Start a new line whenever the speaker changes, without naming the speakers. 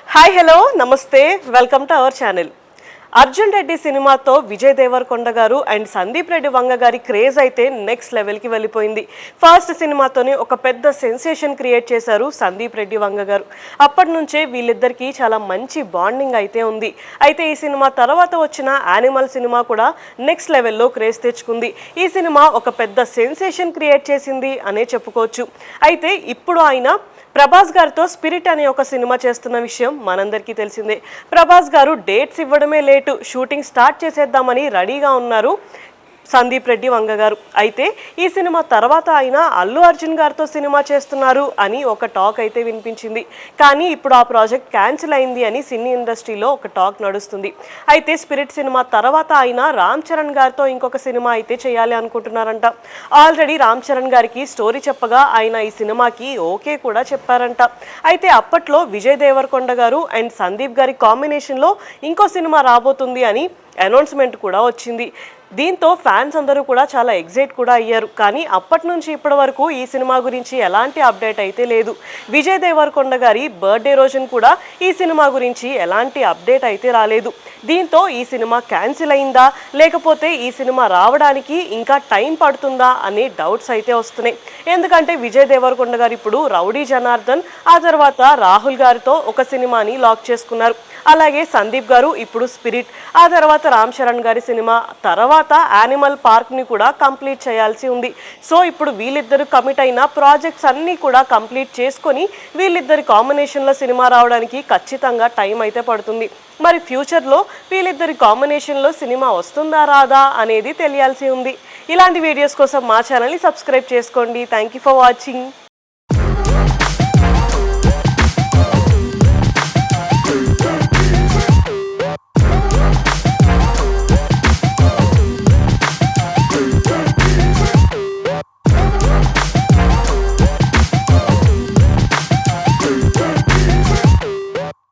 Hi hello నమస్తే welcome to our channel. Arjun Reddy సినిమాతో విజయ్ దేవరకొండ గారు అండ్ సందీప్ రెడ్డి వంగ గారి క్రేజ్ అయితే నెక్స్ట్ లెవెల్కి వెళ్ళిపోయింది. ఫస్ట్ సినిమాతోనే ఒక పెద్ద సెన్సేషన్ క్రియేట్ చేశారు సందీప్ రెడ్డి వంగ గారు. అప్పటి నుంచే వీళ్ళిద్దరికీ చాలా మంచి బాండింగ్ అయితే ఉంది. అయితే ఈ సినిమా తర్వాత వచ్చిన యానిమల్ సినిమా కూడా నెక్స్ట్ లెవెల్లో క్రేజ్ తెచ్చుకుంది. ఈ సినిమా ఒక పెద్ద సెన్సేషన్ క్రియేట్ చేసింది అనే చెప్పుకోవచ్చు. అయితే ఇప్పుడు ఆయన ప్రభాస్ గారితో స్పిరిట్ అనే ఒక సినిమా చేస్తున్న విషయం మనందరికీ తెలిసిందే. ప్రభాస్ గారు డేట్స్ ఇవ్వడమే లేటు, షూటింగ్ స్టార్ట్ చేసేద్దామని రెడీగా ఉన్నారు సందీప్ రెడ్డి వంగ గారు. అయితే ఈ సినిమా తర్వాత ఆయన అల్లు అర్జున్ గారితో సినిమా చేస్తున్నారు అని ఒక టాక్ అయితే వినిపించింది. కానీ ఇప్పుడు ఆ ప్రాజెక్ట్ క్యాన్సిల్ అయింది అని సినీ ఇండస్ట్రీలో ఒక టాక్ నడుస్తుంది. అయితే స్పిరిట్ సినిమా తర్వాత ఆయన రామ్ చరణ్ గారితో ఇంకొక సినిమా అయితే చేయాలి అనుకుంటున్నారంట. ఆల్రెడీ రామ్ చరణ్ గారికి స్టోరీ చెప్పగా ఆయన ఈ సినిమాకి ఓకే కూడా చెప్పారంట. అయితే అప్పట్లో విజయ్ దేవరకొండ గారు అండ్ సందీప్ గారి కాంబినేషన్లో ఇంకో సినిమా రాబోతుంది అని అనౌన్స్మెంట్ కూడా వచ్చింది. దీంతో ఫ్యాన్స్ అందరూ కూడా చాలా ఎగ్జైట్ కూడా అయ్యారు. కానీ అప్పటి నుంచి ఇప్పటి వరకు ఈ సినిమా గురించి ఎలాంటి అప్డేట్ అయితే లేదు. విజయ్ దేవరకొండ గారి బర్త్డే రోజున కూడా ఈ సినిమా గురించి ఎలాంటి అప్డేట్ అయితే రాలేదు. దీంతో ఈ సినిమా క్యాన్సిల్ అయిందా లేకపోతే ఈ సినిమా రావడానికి ఇంకా టైం పడుతుందా అనే డౌట్స్ అయితే వస్తున్నాయి. ఎందుకంటే విజయ్ దేవరకొండ గారు ఇప్పుడు రౌడీ జనార్దన్, ఆ తర్వాత రాహుల్ గారితో ఒక సినిమాని లాక్ చేసుకున్నారు. అలాగే సందీప్ గారు ఇప్పుడు స్పిరిట్, ఆ తర్వాత రామ్ చరణ్ గారి సినిమా, తర్వాత యానిమల్ పార్క్ని కూడా కంప్లీట్ చేయాల్సి ఉంది. సో ఇప్పుడు వీళ్ళిద్దరు కమిట్ అయిన ప్రాజెక్ట్స్ అన్నీ కూడా కంప్లీట్ చేసుకొని వీళ్ళిద్దరి కాంబినేషన్లో సినిమా రావడానికి ఖచ్చితంగా టైం అయితే పడుతుంది. మరి ఫ్యూచర్లో వీళ్ళిద్దరి కాంబినేషన్లో సినిమా వస్తుందా రాదా అనేది తెలియాల్సి ఉంది. ఇలాంటి వీడియోస్ కోసం మా ఛానల్ని సబ్స్క్రైబ్ చేసుకోండి. Thank you for watching.